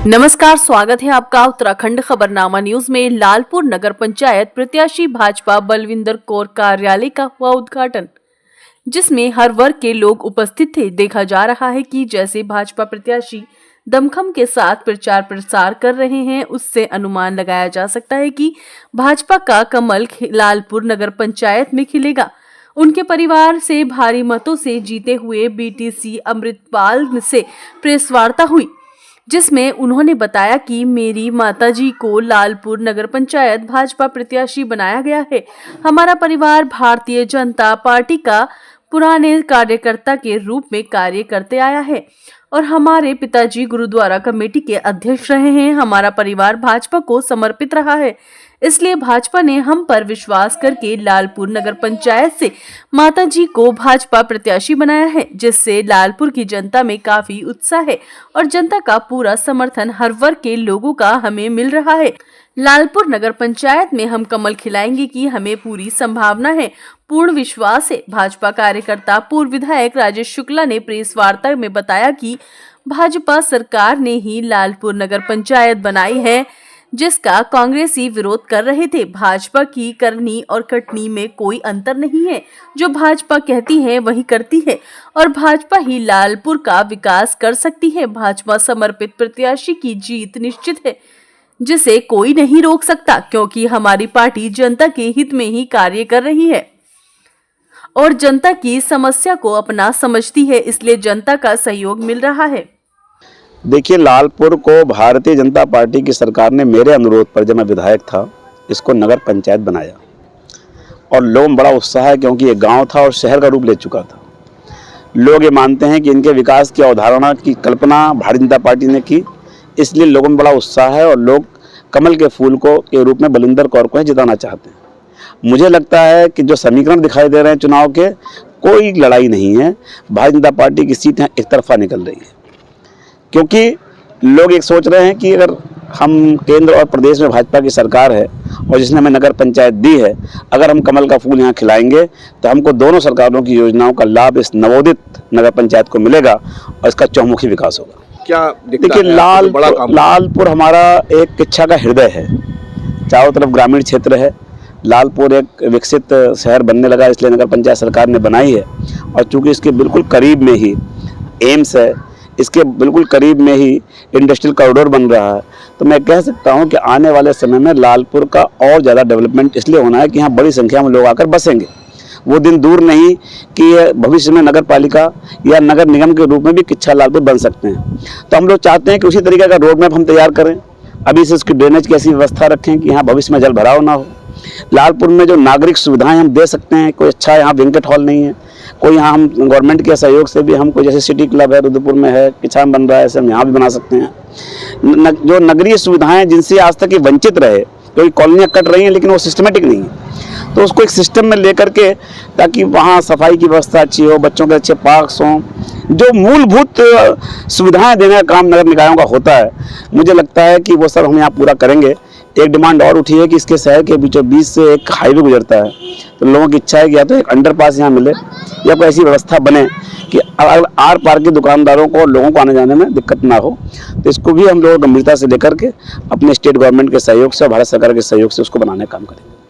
नमस्कार, स्वागत है आपका उत्तराखंड खबरनामा न्यूज में। लालपुर नगर पंचायत प्रत्याशी भाजपा बलविंदर कौर कार्यालय का हुआ उद्घाटन, जिसमें हर वर्ग के लोग उपस्थित थे। देखा जा रहा है कि जैसे भाजपा प्रत्याशी दमखम के साथ प्रचार प्रसार कर रहे हैं, उससे अनुमान लगाया जा सकता है कि भाजपा का कमल लालपुर नगर पंचायत में खिलेगा। उनके परिवार से भारी मतों से जीते हुए बीटीसी अमृतपाल से प्रेस वार्ता हुई, जिसमें उन्होंने बताया कि मेरी माताजी को लालपुर नगर पंचायत भाजपा प्रत्याशी बनाया गया है। हमारा परिवार भारतीय जनता पार्टी का पुराने कार्यकर्ता के रूप में कार्य करते आया है और हमारे पिताजी गुरुद्वारा कमेटी के अध्यक्ष रहे हैं। हमारा परिवार भाजपा को समर्पित रहा है, इसलिए भाजपा ने हम पर विश्वास करके लालपुर नगर पंचायत से माताजी को भाजपा प्रत्याशी बनाया है, जिससे लालपुर की जनता में काफी उत्साह है और जनता का पूरा समर्थन हर वर्ग के लोगों का हमें मिल रहा है। लालपुर नगर पंचायत में हम कमल खिलाएंगे कि हमें पूरी संभावना है, पूर्ण विश्वास है। भाजपा कार्यकर्ता पूर्व विधायक राजेश शुक्ला ने प्रेस वार्ता में बताया कि भाजपा सरकार ने ही लालपुर नगर पंचायत बनाई है, जिसका कांग्रेसी विरोध कर रहे थे। भाजपा की करनी और कटनी में कोई अंतर नहीं है। जो भाजपा कहती है वही करती है और भाजपा ही लालपुर का विकास कर सकती है। भाजपा समर्पित प्रत्याशी की जीत निश्चित है, जिसे कोई नहीं रोक सकता, क्योंकि हमारी पार्टी जनता के हित में ही कार्य कर रही है और जनता की समस्या को अपना समझती है, इसलिए जनता का सहयोग मिल रहा है। देखिए, लालपुर को भारतीय जनता पार्टी की सरकार ने मेरे अनुरोध पर, जब मैं विधायक था, इसको नगर पंचायत बनाया और लोगों में बड़ा उत्साह है, क्योंकि ये गांव था और शहर का रूप ले चुका था। लोग ये मानते हैं कि इनके विकास की अवधारणा की कल्पना भारतीय जनता पार्टी ने की, इसलिए लोगों में बड़ा उत्साह है और लोग कमल के फूल को के रूप में बलविंदर कौर को जिताना चाहते हैं। मुझे लगता है कि जो समीकरण दिखाई दे रहे हैं चुनाव के, कोई लड़ाई नहीं है। भारतीय जनता पार्टी की सीट एक तरफा निकल रही है, क्योंकि लोग एक सोच रहे हैं कि अगर हम केंद्र और प्रदेश में भाजपा की सरकार है और जिसने हमें नगर पंचायत दी है, अगर हम कमल का फूल यहाँ खिलाएंगे तो हमको दोनों सरकारों की योजनाओं का लाभ इस नवोदित नगर पंचायत को मिलेगा और इसका चौमुखी विकास होगा। क्या देखिए, लालपुर हमारा एक इच्छा का हृदय है। चारों तरफ ग्रामीण क्षेत्र है। लालपुर एक विकसित शहर बनने लगा, इसलिए नगर पंचायत सरकार ने बनाई है और चूंकि इसके बिल्कुल करीब में ही एम्स है, इसके बिल्कुल करीब में ही इंडस्ट्रियल कॉरिडोर बन रहा है, तो मैं कह सकता हूं कि आने वाले समय में लालपुर का और ज़्यादा डेवलपमेंट इसलिए होना है कि यहाँ बड़ी संख्या में लोग आकर बसेंगे। वो दिन दूर नहीं कि भविष्य में नगर पालिका या नगर निगम के रूप में भी किच्छा लालपुर बन सकते हैं। तो हम लोग चाहते हैं कि उसी तरीके का रोड मैप हम तैयार करें। अभी से उसकी ड्रेनेज की ऐसी व्यवस्था रखें कि यहाँ भविष्य में जल भराव ना हो। लालपुर में जो नागरिक सुविधाएं हम दे सकते हैं, कोई अच्छा यहाँ बैंक्वेट हॉल नहीं है, कोई यहाँ हम गवर्नमेंट के सहयोग से भी हमको, जैसे सिटी क्लब है रुद्रपुर में है, किच्छा में बन रहा है, ऐसे हम यहाँ भी बना सकते हैं। जो नगरीय सुविधाएं जिनसे आज तक ये वंचित रहे, क्योंकि कॉलोनियाँ कट रही हैं लेकिन वो सिस्टमेटिक नहीं है, तो उसको एक सिस्टम में लेकर के, ताकि वहाँ सफाई की व्यवस्था अच्छी हो, बच्चों के अच्छे पार्क्स हों, जो मूलभूत सुविधाएं देने का काम नगर निकायों का होता है, मुझे लगता है कि वो सब हम यहाँ पूरा करेंगे। एक डिमांड और उठी है कि इसके शहर के बीचों बीच से एक हाईवे गुजरता है, तो लोगों की इच्छा है कि या तो एक अंडरपास यहाँ मिले या कोई ऐसी व्यवस्था बने कि आर पार के दुकानदारों को और लोगों को आने जाने में दिक्कत ना हो। तो इसको भी हम लोग गंभीरता से लेकर के अपने स्टेट गवर्नमेंट के सहयोग से और भारत सरकार के सहयोग से उसको बनाने का काम करेंगे।